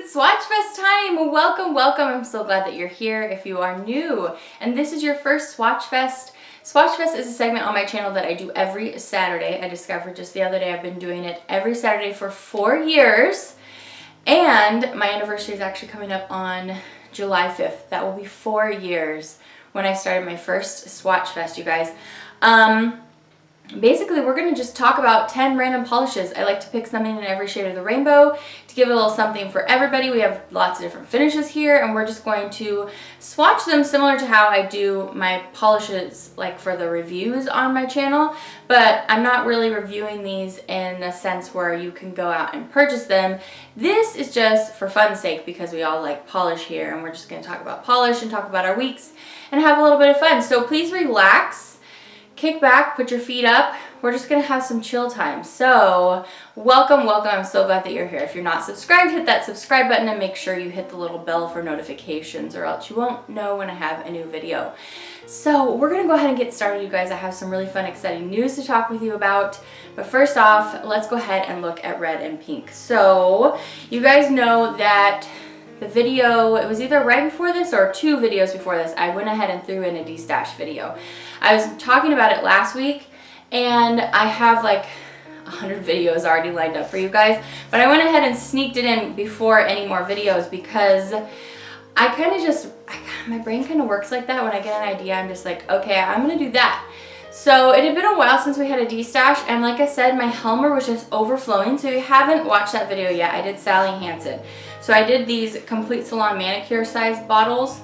it's Swatchfest time. Welcome, welcome. I'm so glad that you're here if you are new. And this is your first Swatchfest. Swatchfest is a segment on my channel that I do every Saturday. I discovered just the other day I've been doing it every Saturday for 4 years. And my anniversary is actually coming up on July 5th. That will be 4 years when I started my first Swatchfest, you guys. Basically, we're going to just talk about 10 random polishes. I like to pick something in every shade of the rainbow to give a little something for everybody. We have lots of different finishes here, and we're just going to swatch them similar to how I do my polishes like for the reviews on my channel. But I'm not really reviewing these in a sense where you can go out and purchase them. This is just for fun's sake because we all like polish here, and we're just going to talk about polish and talk about our weeks and have a little bit of fun. So please relax. Kick back, put your feet up. We're just gonna have some chill time. So welcome, welcome. I'm so glad that you're here. If you're not subscribed, hit that subscribe button and make sure you hit the little bell for notifications or else you won't know when I have a new video. So we're gonna go ahead and get started, you guys. I have some really fun, exciting news to talk with you about. But first off, let's go ahead and look at red and pink. So you guys know that the video, it was either right before this or 2 videos before this, I went ahead and threw in a destash video. I was talking about it last week, and I have like 100 videos already lined up for you guys, but I went ahead and sneaked it in before any more videos because I kind of just, my brain kind of works like that. When I get an idea, I'm just like, okay, I'm gonna do that. So it had been a while since we had a destash, and like I said, my Helmer was just overflowing. So if you haven't watched that video yet, I did Sally Hansen. So I did these complete salon manicure size bottles,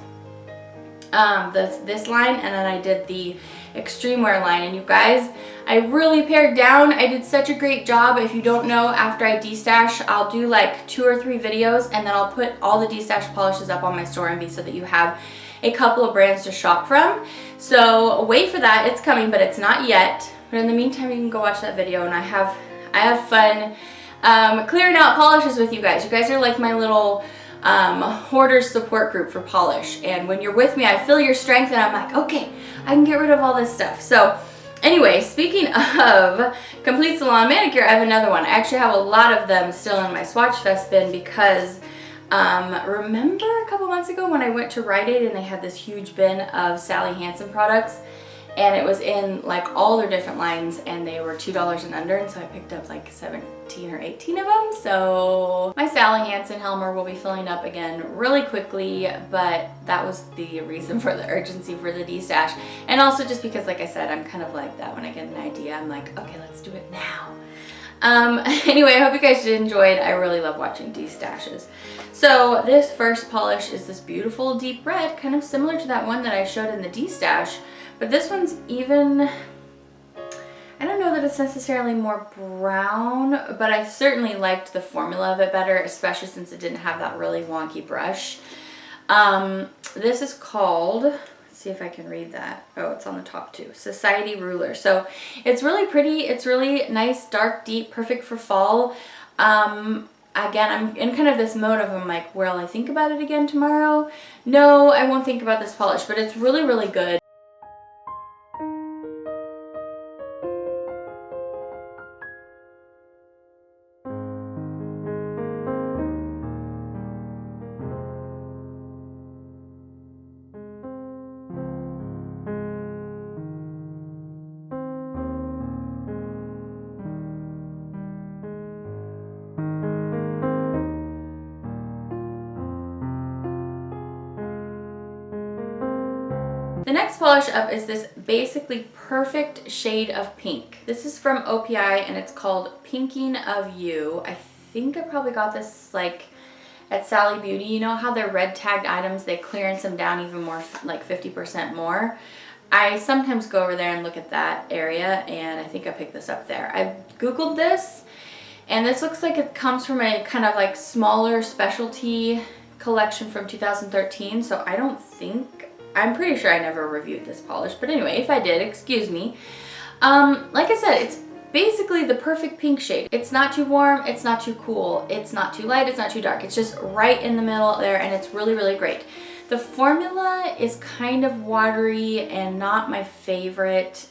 this line, and then I did the extreme wear line. And you guys, I really pared down. I did such a great job. If you don't know, after I destash, I'll do like 2 or 3 videos, and then I'll put all the destash polishes up on my store and so that you have a couple of brands to shop from. So wait for that. It's coming, but it's not yet. But in the meantime, you can go watch that video, and I have fun clearing out polishes with you guys. You guys are like my little hoarders support group for polish, and when you're with me, I feel your strength, and I'm like, okay, I can get rid of all this stuff. So anyway, speaking of complete salon manicure, I have another one. I actually have a lot of them still in my Swatchfest bin because remember a couple months ago when I went to Rite Aid and they had this huge bin of Sally Hansen products, and it was in like all their different lines, and they were $2 and under, and so I picked up like 17 or 18 of them. So my Sally Hansen Helmer will be filling up again really quickly, but that was the reason for the urgency for the destash. And also just because, like I said, I'm kind of like that. When I get an idea, I'm like, okay, let's do it now. Anyway, I hope you guys did enjoy it. I really love watching destashes. So this first polish is this beautiful deep red, kind of similar to that one that I showed in the destash. But this one's even, I don't know that it's necessarily more brown, but I certainly liked the formula of it better, especially since it didn't have that really wonky brush. This is called, let's see if I can read that. Oh, it's on the top too. Society Ruler. So it's really pretty. It's really nice, dark, deep, perfect for fall. Again, I'm in kind of this mode of, I'm like, will I think about it again tomorrow? No, I won't think about this polish, but it's really, really good. The next polish up is this basically perfect shade of pink. This is from OPI, and it's called Pink-ing of You. I think I probably got this like at Sally Beauty. You know how they're red tagged items, they clearance them down even more, like 50% more. I sometimes go over there and look at that area, and I think I picked this up there. I googled this, and this looks like it comes from a kind of like smaller specialty collection from 2013, so I'm pretty sure I never reviewed this polish, but anyway, if I did, excuse me. Like I said, it's basically the perfect pink shade. It's not too warm, it's not too cool, it's not too light, it's not too dark. It's just right in the middle there, and it's really, really great. The formula is kind of watery and not my favorite.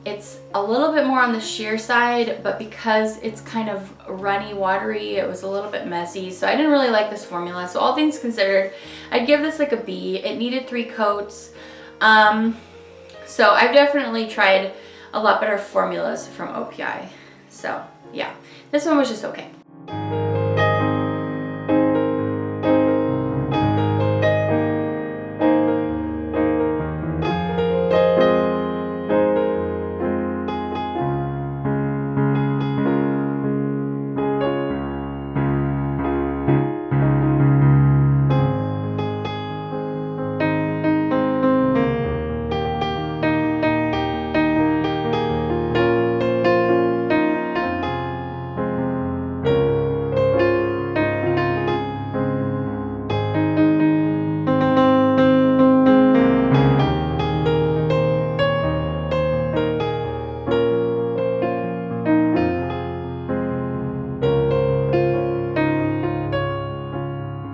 It's a little bit more on the sheer side, but because it's kind of runny, watery, it was a little bit messy. So I didn't really like this formula. So all things considered, I'd give this like a B. It needed 3 coats. So I've definitely tried a lot better formulas from OPI. So yeah, this one was just okay.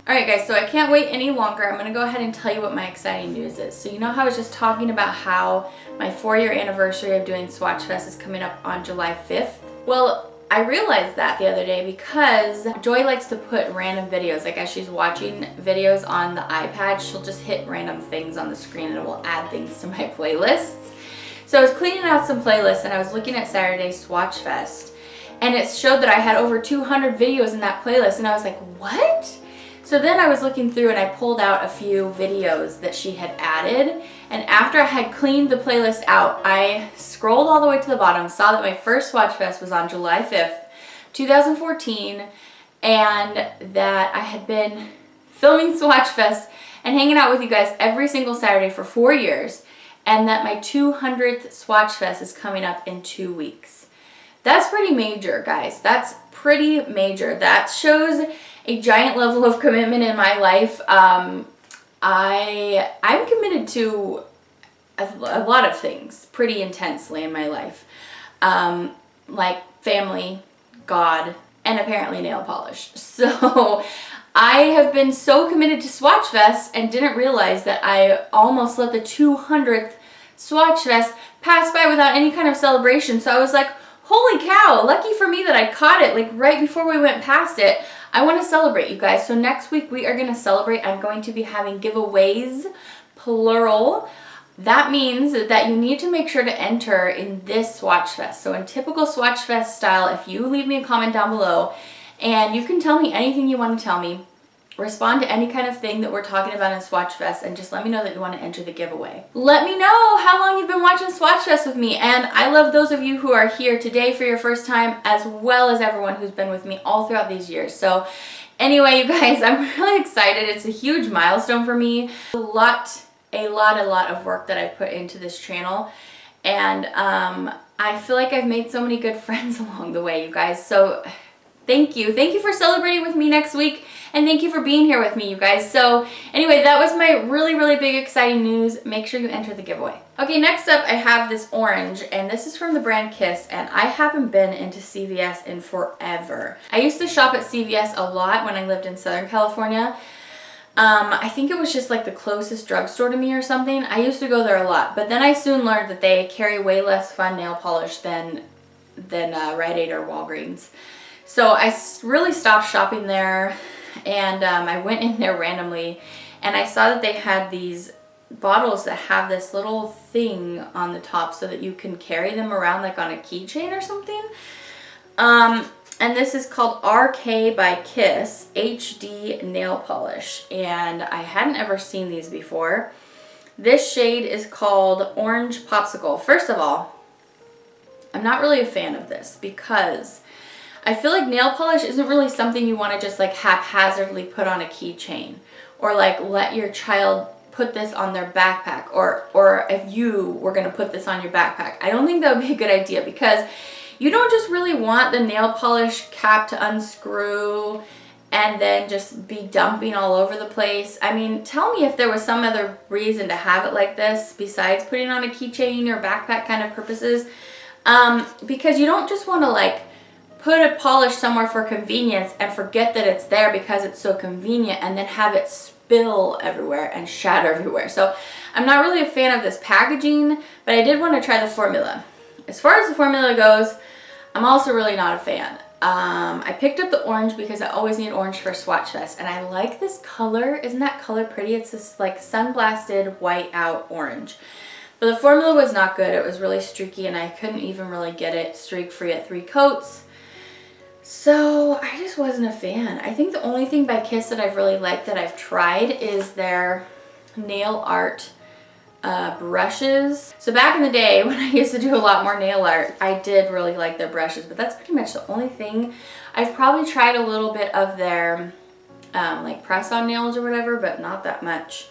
Alright guys, so I can't wait any longer. I'm going to go ahead and tell you what my exciting news is. So you know how I was just talking about how my 4-year anniversary of doing Swatchfest is coming up on July 5th? Well, I realized that the other day because Joy likes to put random videos, like as she's watching videos on the iPad, she'll just hit random things on the screen and it will add things to my playlists. So I was cleaning out some playlists and I was looking at Saturday Swatchfest and it showed that I had over 200 videos in that playlist and I was like, what? So then I was looking through and I pulled out a few videos that she had added, and after I had cleaned the playlist out, I scrolled all the way to the bottom, saw that my first Swatchfest was on July 5th, 2014, and that I had been filming Swatchfest and hanging out with you guys every single Saturday for 4 years, and that my 200th Swatchfest is coming up in 2 weeks. That's pretty major, guys. That's pretty major. That shows a giant level of commitment in my life. I'm committed to a lot of things pretty intensely in my life, like family, God, and apparently nail polish. So I have been so committed to Swatchfest and didn't realize that I almost let the 200th Swatchfest pass by without any kind of celebration. So I was like, holy cow, lucky for me that I caught it like right before we went past it. I want to celebrate, you guys. So next week we are going to celebrate. I'm going to be having giveaways, plural. That means that you need to make sure to enter in this Swatchfest. So in typical Swatchfest style, if you leave me a comment down below and you can tell me anything you want to tell me, respond to any kind of thing that we're talking about in Swatchfest and just let me know that you want to enter the giveaway. Let me know how long you've been watching Swatchfest with me, and I love those of you who are here today for your first time as well as everyone who's been with me all throughout these years. So anyway, you guys, I'm really excited. It's a huge milestone for me. A lot of work that I've put into this channel, and I feel like I've made so many good friends along the way, you guys. So thank you. Thank you for celebrating with me next week. And thank you for being here with me, you guys. So anyway, that was my really big exciting news. Make sure you enter the giveaway. Okay, next up I have this orange, and this is from the brand Kiss, and I haven't been into CVS in forever. I used to shop at CVS a lot when I lived in Southern California. I think it was just like the closest drugstore to me or something. I used to go there a lot, but then I soon learned that they carry way less fun nail polish than Rite Aid or Walgreens. So I really stopped shopping there. And I went in there randomly and I saw that they had these bottles that have this little thing on the top so that you can carry them around like on a keychain or something. And this is called RK by Kiss HD Nail Polish, and I hadn't ever seen these before. This shade is called Orange Popsicle. First of all, I'm not really a fan of this because I feel like nail polish isn't really something you want to just like haphazardly put on a keychain, or like let your child put this on their backpack, or if you were going to put this on your backpack. I don't think that would be a good idea because you don't just really want the nail polish cap to unscrew and then just be dumping all over the place. I mean, tell me if there was some other reason to have it like this besides putting on a keychain or backpack kind of purposes, because you don't just want to like put a polish somewhere for convenience and forget that it's there because it's so convenient and then have it spill everywhere and shatter everywhere. So I'm not really a fan of this packaging, but I did want to try the formula. as far as the formula goes, I'm also really not a fan. I picked up the orange because I always need orange for Swatchfest, and I like this color. Isn't that color pretty? It's this like sun-blasted white out orange. But the formula was not good. It was really streaky, and I couldn't even really get it streak-free at 3 coats. So I just wasn't a fan. I think the only thing by Kiss that I've really liked that I've tried is their nail art brushes. So back in the day when I used to do a lot more nail art, I did really like their brushes, but that's pretty much the only thing. I've probably tried a little bit of their like press-on nails or whatever, but not that much.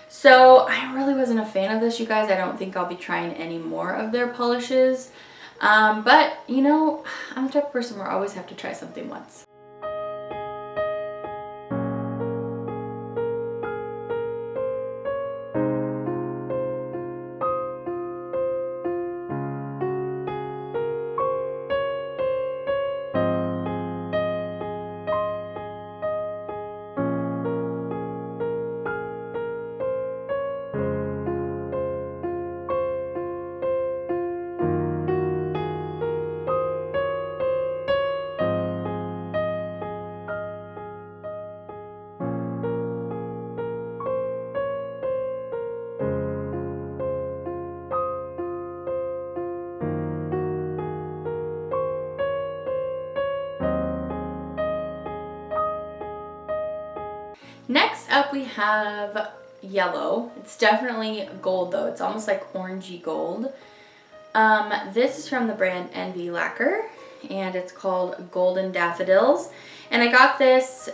So I really wasn't a fan of this, you guys. I don't think I'll be trying any more of their polishes. But you know, I'm the type of person where I always have to try something once. Next up we have yellow. It's definitely gold though. It's almost like orangey gold. This is from the brand Envy Lacquer, and it's called Golden Daffodils. And I got this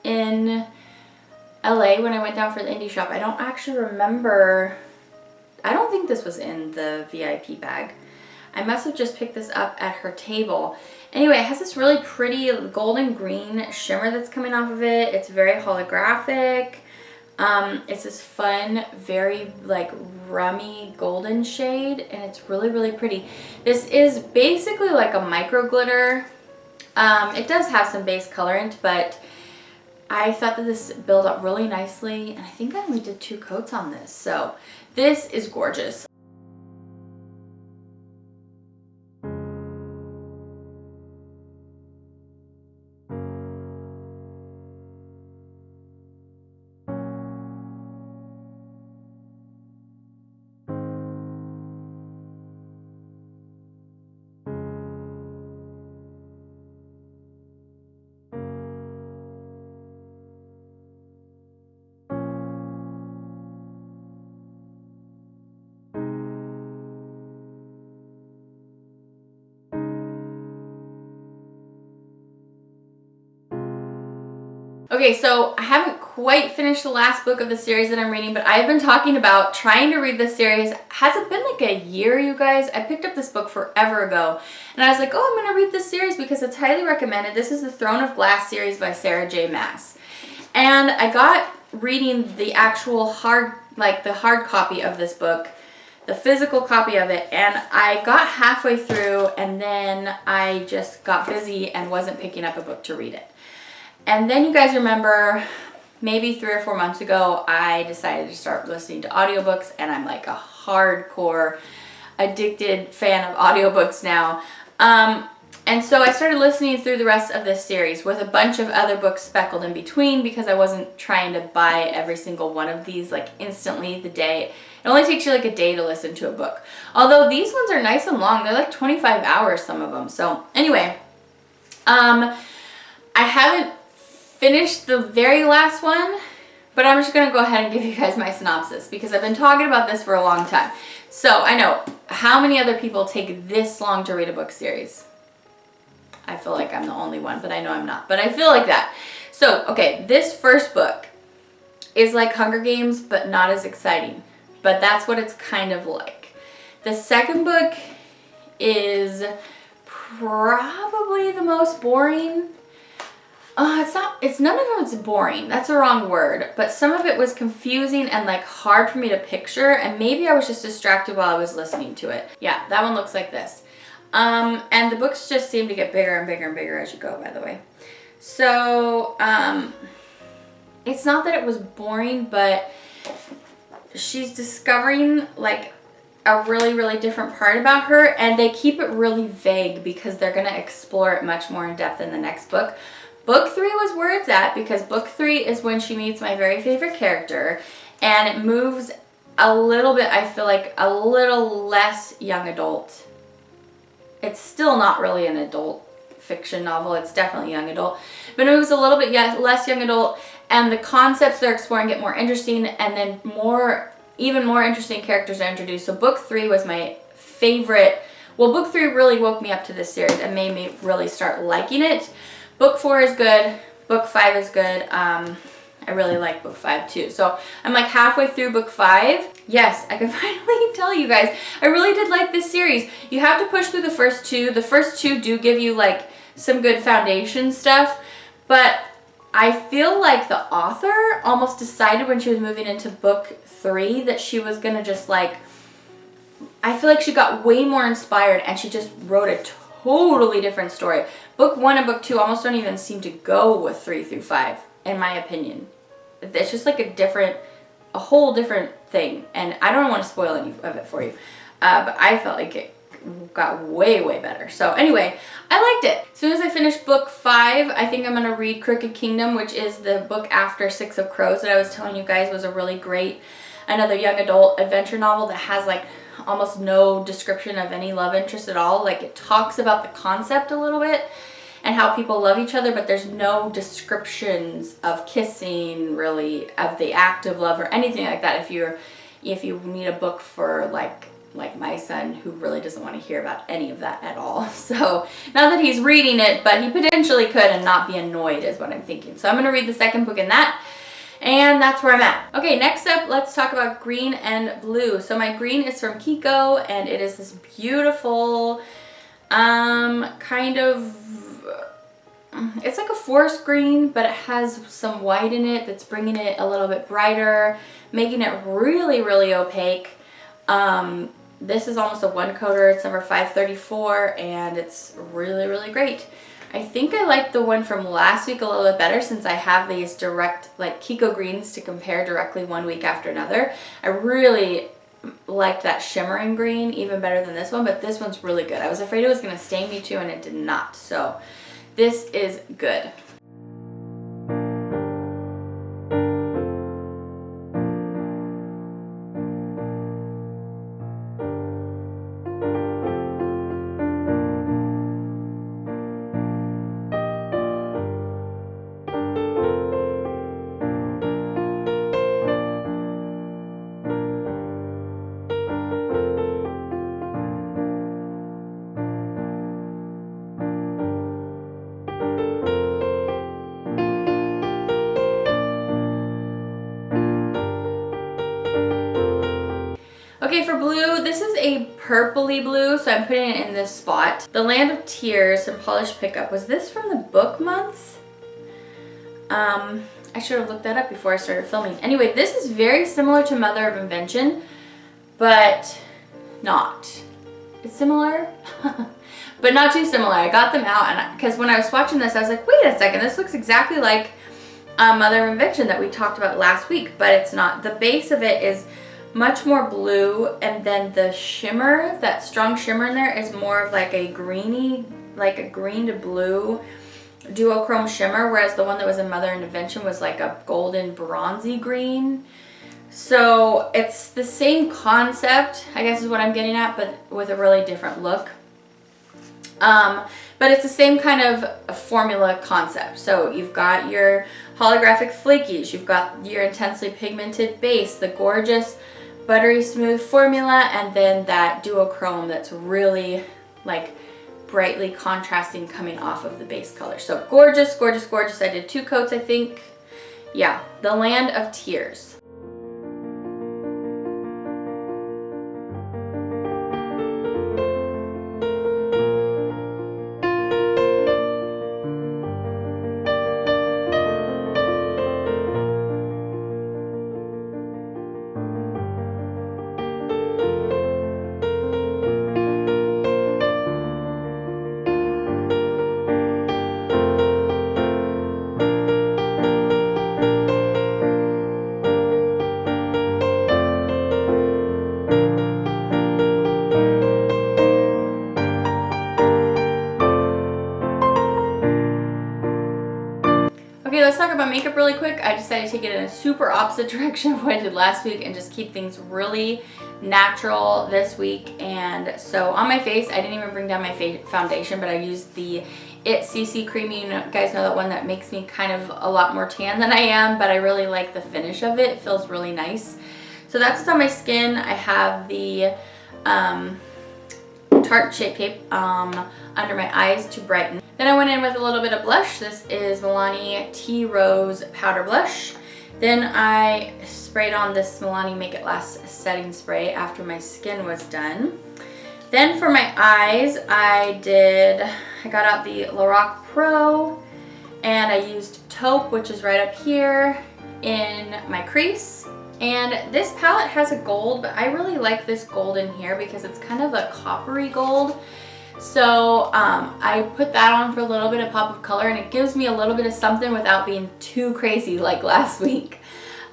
in LA when I went down for the indie shop. I don't actually remember. I don't think this was in the VIP bag. I must have just picked this up at her table. Anyway, it has this really pretty golden green shimmer that's coming off of it. It's very holographic. It's this fun, very like rummy golden shade, and it's really, really pretty. This is basically like a micro glitter. It does have some base colorant, but I thought that this built up really nicely, and I think I only did 2 coats on this. So this is gorgeous. Okay, so I haven't quite finished the last book of the series that I'm reading, but I've been talking about trying to read this series. Has it been like a year, you guys? I picked up this book forever ago, and I was like, oh, I'm going to read this series because it's highly recommended. This is the Throne of Glass series by Sarah J. Maas. And I got reading the actual hard copy of this book, the physical copy of it, and I got halfway through, and then I just got busy and wasn't picking up a book to read it. And then you guys remember maybe 3 or 4 months ago, I decided to start listening to audiobooks, and I'm like a hardcore addicted fan of audiobooks now. And so I started listening through the rest of this series with a bunch of other books speckled in between because I wasn't trying to buy every single one of these like instantly the day. It only takes you like a day to listen to a book. Although these ones are nice and long. They're like 25 hours, some of them. So anyway, I haven't finished the very last one, but I'm just going to go ahead and give you guys my synopsis because I've been talking about this for a long time. So I know, how many other people take this long to read a book series? I feel like I'm the only one, but I know I'm not. But I feel like that. So, okay, this first book is like Hunger Games, but not as exciting. But that's what it's kind of like. The second book is probably the most boring. It's none of it's boring. That's the wrong word. But some of it was confusing and like hard for me to picture. And maybe I was just distracted while I was listening to it. Yeah, that one looks like this. And the books just seem to get bigger and bigger and bigger as you go, by the way. So, it's not that it was boring, but she's discovering like a really, really different part about her, and they keep it really vague because they're going to explore it much more in depth in the next book. Book 3 was where it's at because book 3 is when she meets my very favorite character, and it moves a little bit, I feel like, a little less young adult. It's still not really an adult fiction novel. It's definitely young adult, but it moves a little bit less young adult, and the concepts they're exploring get more interesting, and then even more interesting characters are introduced. So book 3 was my favorite. Well, book 3 really woke me up to this series and made me really start liking it. Book 4 is good. Book 5 is good. I really like book 5 too. So I'm like halfway through book 5. Yes, I can finally tell you guys, I really did like this series. You have to push through the first 2. The first 2 do give you like some good foundation stuff, but I feel like the author almost decided when she was moving into book 3 that she was gonna just like, I feel like she got way more inspired and she just wrote a totally different story. Book 1 and book 2 almost don't even seem to go with 3 through 5, in my opinion. It's just like a whole different thing, and I don't want to spoil any of it for you, but I felt like it got way, way better. So anyway, I liked it. As soon as I finish book 5, I think I'm going to read Crooked Kingdom, which is the book after Six of Crows that I was telling you guys was a really great, another young adult adventure novel that has like almost no description of any love interest at all. Like it talks about the concept a little bit and how people love each other, but there's no descriptions of kissing, really, of the act of love or anything like that. If you need a book for like my son, who really doesn't want to hear about any of that at all. So not that he's reading it, but he potentially could and not be annoyed is what I'm thinking. So I'm going to read the second book in that, and that's where I'm at. Okay, next up, let's talk about green and blue. So my green is from Kiko, and it is this beautiful kind of, it's like a forest green, but it has some white in it that's bringing it a little bit brighter, making it really, really opaque. This is almost a one coater. It's number 534, and it's really, really great. I think I like the one from last week a little bit better since I have these direct like Kiko greens to compare directly one week after another. I really liked that shimmering green even better than this one, but this one's really good. I was afraid it was going to stain me too, and it did not. So this is good. Okay, for blue, this is a purpley blue, so I'm putting it in this spot. The Land of Tears and Pahlish Pickup. Was this from the book month? I should have looked that up before I started filming. Anyway, this is very similar to Mother of Invention, but not. It's similar, but not too similar. I got them out, and because when I was watching this, I was like, wait a second, this looks exactly like Mother of Invention that we talked about last week, but it's not. The base of it is much more blue, and then the shimmer, that strong shimmer in there, is more of like a greeny, like a green to blue duochrome shimmer, whereas the one that was in Mother of Invention was like a golden bronzy green. So it's the same concept, I guess is what I'm getting at, but with a really different look. But it's the same kind of formula concept. So you've got your holographic flakies, you've got your intensely pigmented base, the gorgeous buttery smooth formula, and then that duochrome that's really like brightly contrasting coming off of the base color. So gorgeous, gorgeous, gorgeous. I did 2 coats, I think. Yeah, the Land of Tears. Okay, let's talk about makeup really quick. I decided to take it in a super opposite direction of what I did last week and just keep things really natural this week. And so on my face, I didn't even bring down my foundation, but I used the It CC Cream. You guys know that one that makes me kind of a lot more tan than I am, but I really like the finish of it. It feels really nice. So that's what's on my skin. I have the Tarte Shape Tape under my eyes to brighten. Then I went in with a little bit of blush. This is Milani Tea Rose Powder Blush. Then I sprayed on this Milani Make It Last setting spray after my skin was done. Then for my eyes, I got out the Lorac Pro and I used taupe, which is right up here in my crease. And this palette has a gold, but I really like this gold in here because it's kind of a coppery gold. So I put that on for a little bit of pop of color, and it gives me a little bit of something without being too crazy like last week.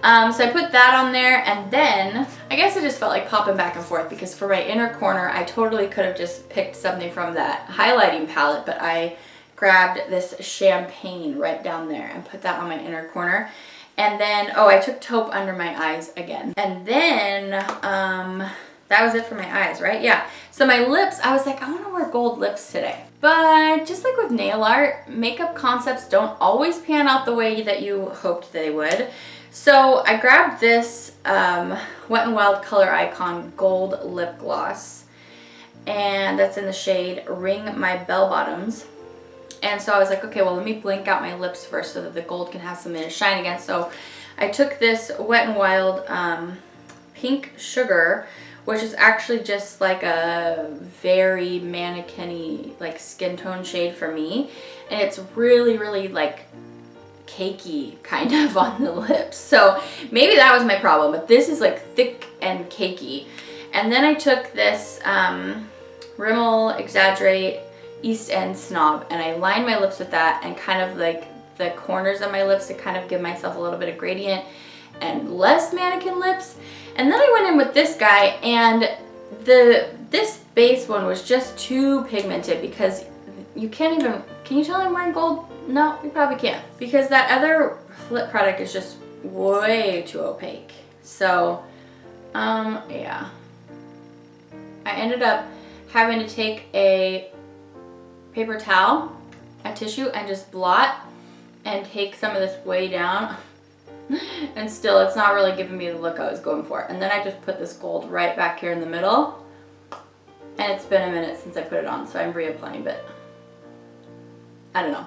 So I put that on there, and then I guess I just felt like popping back and forth because for my inner corner, I totally could have just picked something from that highlighting palette, but I grabbed this champagne right down there and put that on my inner corner. And then, oh, I took taupe under my eyes again. And then, that was it for my eyes, right? Yeah. So my lips, I was like, I want to wear gold lips today. But just like with nail art, makeup concepts don't always pan out the way that you hoped they would. So I grabbed this Wet n Wild Color Icon Gold Lip Gloss. And that's in the shade Ring My Bell Bottoms. And so I was like, okay, well, let me blink out my lips first so that the gold can have something to shine against. So I took this Wet n Wild Pink Sugar, which is actually just like a very mannequin-y like skin tone shade for me. And it's really, really like cakey kind of on the lips. So maybe that was my problem, but this is like thick and cakey. And then I took this Rimmel Exaggerate East End Snob, and I lined my lips with that and kind of like the corners of my lips to kind of give myself a little bit of gradient and less mannequin lips. And then I went in with this guy, and this base one was just too pigmented because you can't even, can you tell I'm wearing gold? No, you probably can't, because that other lip product is just way too opaque. So yeah, I ended up having to take a paper towel, a tissue, and just blot and take some of this way down. And still, it's not really giving me the look I was going for. And then I just put this gold right back here in the middle. And it's been a minute since I put it on, so I'm reapplying, but I don't know.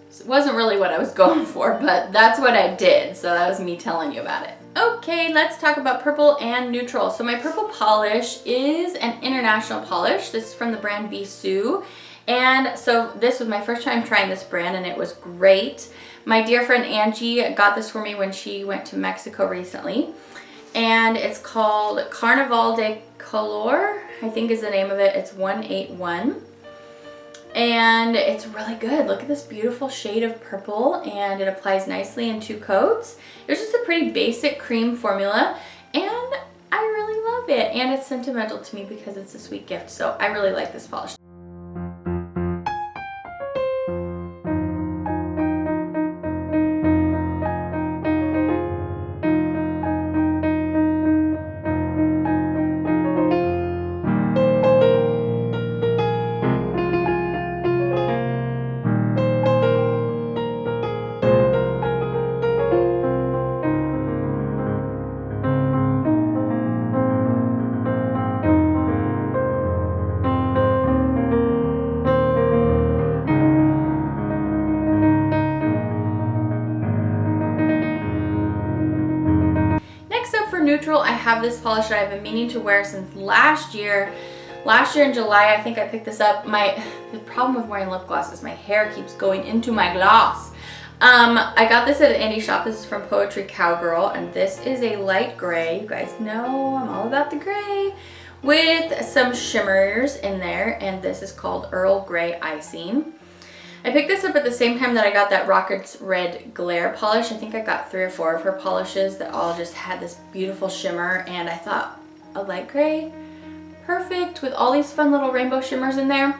It wasn't really what I was going for, but that's what I did. So that was me telling you about it. Okay, let's talk about purple and neutral. So my purple polish is an international polish. This is from the brand Bissú. And so this was my first time trying this brand, and it was great. My dear friend Angie got this for me when she went to Mexico recently. And it's called Carnaval de Color, I think is the name of it. It's 181. And it's really good. Look at this beautiful shade of purple, and it applies nicely in 2 coats. It was just a pretty basic cream formula, and I really love it. And it's sentimental to me because it's a sweet gift. So I really like this polish. Neutral, I have this polish that I've been meaning to wear since last year. Last year in July, I think I picked this up. The problem with wearing lip gloss is my hair keeps going into my gloss. I got this at an indie shop. This is from Poetry Cowgirl, and this is a light gray. You guys know I'm all about the gray, with some shimmers in there, and this is called Earl Grey Icing. I picked this up at the same time that I got that Rockets Red Glare polish. I think I got 3 or 4 of her polishes that all just had this beautiful shimmer, and I thought a light gray, perfect with all these fun little rainbow shimmers in there.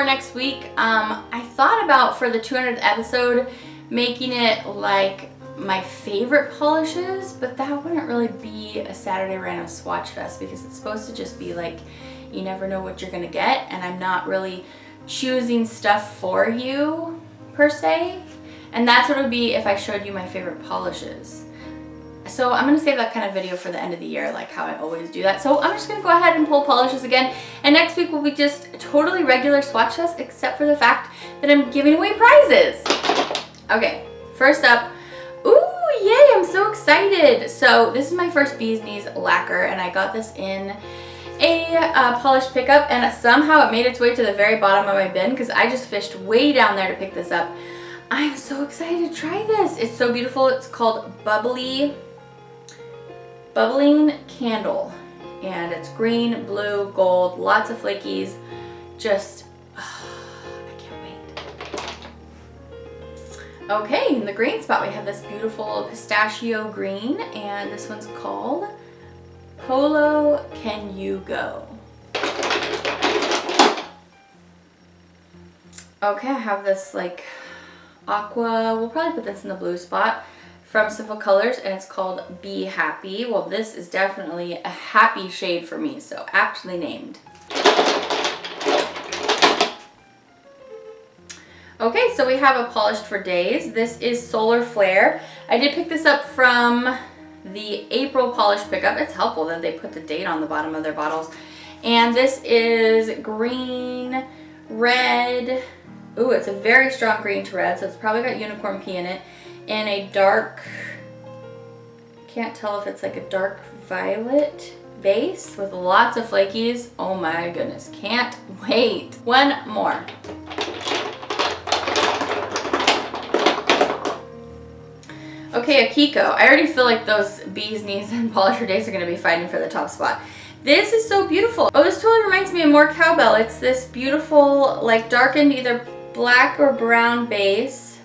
next week. I thought about for the 200th episode making it like my favorite polishes, but that wouldn't really be a Saturday Random Swatch Fest because it's supposed to just be like, you never know what you're gonna get, and I'm not really choosing stuff for you per se. And that's what it would be if I showed you my favorite polishes. So I'm gonna save that kind of video for the end of the year, like how I always do that. So I'm just gonna go ahead and pull polishes again. And next week will be just totally regular swatch test, except for the fact that I'm giving away prizes. Okay, first up, ooh, yay, I'm so excited. So this is my first Bee's Knees lacquer, and I got this in a polish pickup, and somehow it made its way to the very bottom of my bin because I just fished way down there to pick this up. I'm so excited to try this. It's so beautiful. It's called Bubbling Candle, and it's green, blue, gold, lots of flakies. Just, I can't wait. Okay, in the green spot we have this beautiful pistachio green, and this one's called Polo Can You Go. Okay, I have this like aqua, we'll probably put this in the blue spot, from Simple Colors, and it's called Be Happy. Well, this is definitely a happy shade for me, so aptly named. Okay, so we have a Polished for Days. This is Solar Flare. I did pick this up from the April polish pickup. It's helpful that they put the date on the bottom of their bottles. And this is green, red. Ooh, it's a very strong green to red, so it's probably got Unicorn Pea in it. In a dark, can't tell if it's like a dark violet base with lots of flakies. Oh my goodness, can't wait. One more. Okay, a Kiko. I already feel like those Bee's Knees and Polish for Days are gonna be fighting for the top spot. This is so beautiful. Oh, this totally reminds me of more Cowgirl. It's this beautiful, like darkened either black or brown base.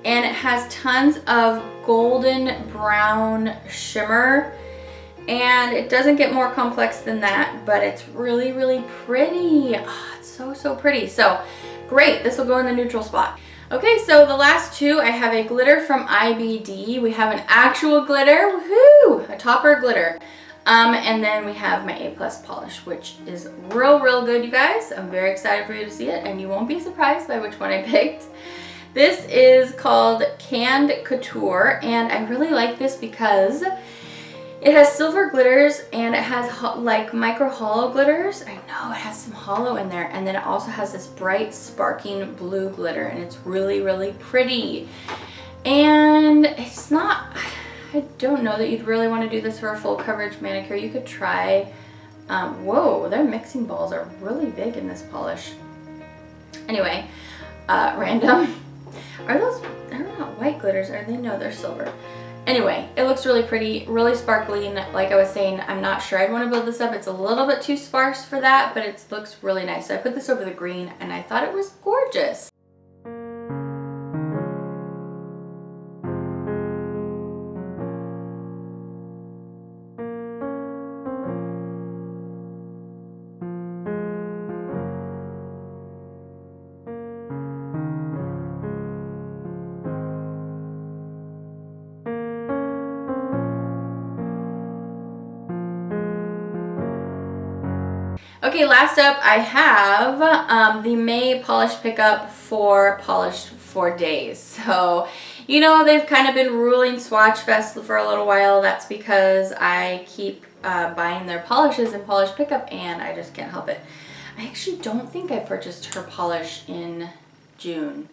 And it has tons of golden brown shimmer, and it doesn't get more complex than that, but it's really, really pretty. Oh, it's so, so pretty. So great, this will go in the neutral spot. Okay, so the last two, I have a glitter from IBD. We have an actual glitter, woohoo, a topper glitter. And then we have my A+ polish, which is real, real good, you guys. I'm very excited for you to see it, and you won't be surprised by which one I picked. This is called Canned Couture, and I really like this because it has silver glitters and it has like micro hollow glitters. I know it has some hollow in there, and then it also has this bright sparking blue glitter, and it's really, really pretty. And it's not, I don't know that you'd really want to do this for a full coverage manicure. You could try, whoa, their mixing balls are really big in this polish. Anyway, random. Are those, they're not white glitters, are they? No, they're silver. Anyway, it looks really pretty, really sparkling. Like I was saying, I'm not sure I'd want to build this up. It's a little bit too sparse for that, but it looks really nice. So I put this over the green, and I thought it was gorgeous. Okay, last up I have the May polish pickup for Polished for Days. So, you know, they've kind of been ruling Swatchfest for a little while. That's because I keep buying their polishes in polish pickup, and I just can't help it. I actually don't think I purchased her polish in June.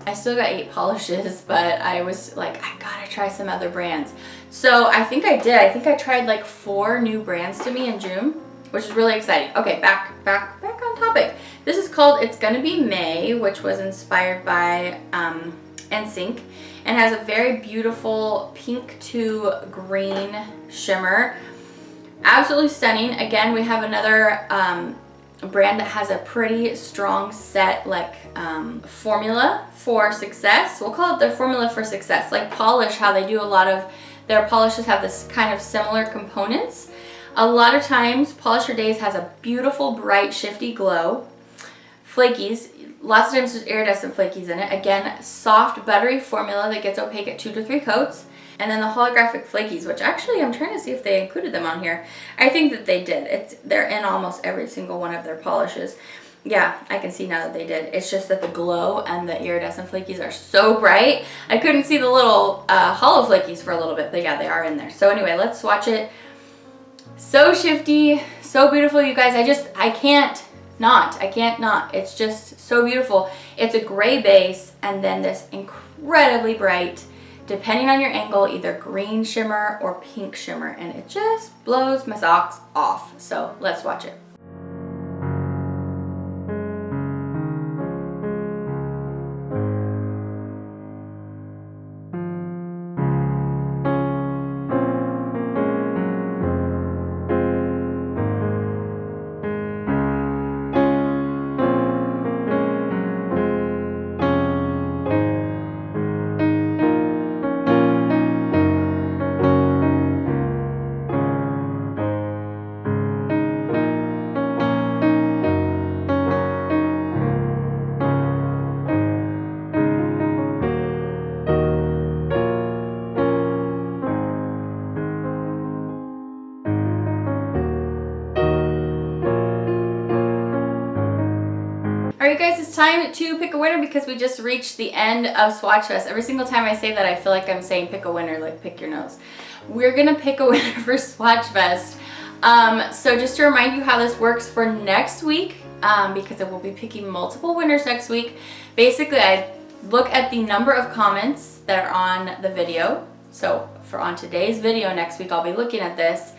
I still got 8 polishes, but I was like, I gotta try some other brands. So I think I did. I think I tried like 4 new brands to me in June, which is really exciting. Okay, back on topic. This is called It's Gonna Be May, which was inspired by NSYNC, and has a very beautiful pink to green shimmer. Absolutely stunning. Again, we have another brand that has a pretty strong set, like formula for success. We'll call it their formula for success. Like Polish, how they do a lot of their polishes have this kind of similar components. A lot of times, Polish for Days has a beautiful, bright, shifty glow. flakies. Lots of times there's iridescent flakies in it. Again, soft, buttery formula that gets opaque at 2 to 3 coats. And then the holographic flakies, which actually I'm trying to see if they included them on here. I think that they did. They're in almost every single one of their polishes. Yeah, I can see now that they did. It's just that the glow and the iridescent flakies are so bright. I couldn't see the little hollow flakies for a little bit, but yeah, they are in there. So anyway, let's swatch it. So shifty, so beautiful, you guys. I can't not. It's just so beautiful. It's a gray base and then this incredibly bright, depending on your angle, either green shimmer or pink shimmer, and it just blows my socks off. So let's swatch it. Alright guys, it's time to pick a winner because we just reached the end of Swatchfest. Every single time I say that, I feel like I'm saying pick a winner, like pick your nose. We're gonna pick a winner for Swatchfest. So just to remind you how this works for next week, because I will be picking multiple winners next week. Basically, I look at the number of comments that are on the video. So on today's video next week, I'll be looking at this.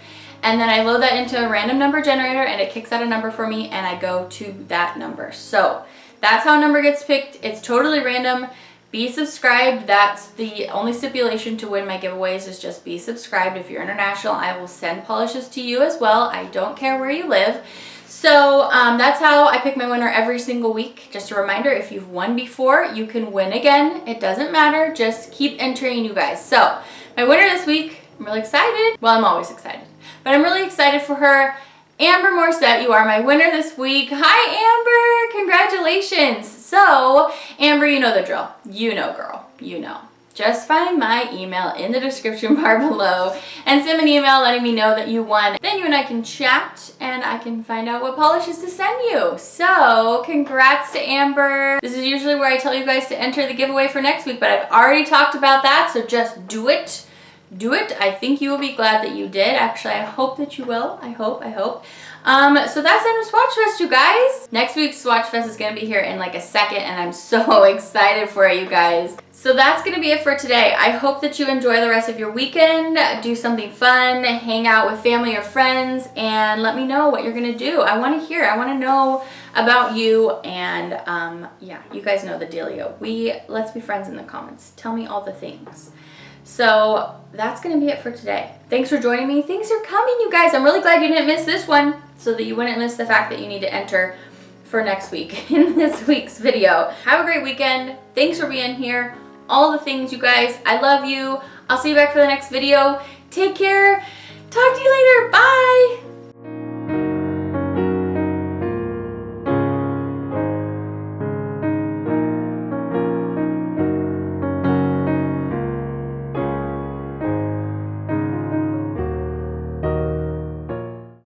And then I load that into a random number generator and it kicks out a number for me and I go to that number. So that's how a number gets picked. It's totally random. Be subscribed. That's the only stipulation to win my giveaways, is just be subscribed. If you're international, I will send polishes to you as well. I don't care where you live. So that's how I pick my winner every single week. Just a reminder, if you've won before, you can win again. It doesn't matter. Just keep entering, you guys. So my winner this week, I'm really excited. Well, I'm always excited. But I'm really excited for her. Amber Morissette, you are my winner this week. Hi, Amber! Congratulations! So, Amber, you know the drill. You know, girl. You know. Just find my email in the description bar below and send me an email letting me know that you won. Then you and I can chat and I can find out what polishes to send you. So, congrats to Amber. This is usually where I tell you guys to enter the giveaway for next week, but I've already talked about that, so just do it. Do it. I think you will be glad that you did. Actually, I hope that you will. I hope. So that's it for Swatchfest, you guys. Next week's Swatchfest is going to be here in like a second, and I'm so excited for it, you guys. So that's going to be it for today. I hope that you enjoy the rest of your weekend. Do something fun, hang out with family or friends, and let me know what you're going to do. I want to hear. I want to know about you, and yeah, you guys know the dealio. Let's be friends in the comments. Tell me all the things. So that's going to be it for today. Thanks for joining me. Thanks for coming, you guys. I'm really glad you didn't miss this one, so that you wouldn't miss the fact that you need to enter for next week in this week's video. Have a great weekend. Thanks for being here. All the things, you guys. I love you. I'll see you back for the next video. Take care. Talk to you later. Bye.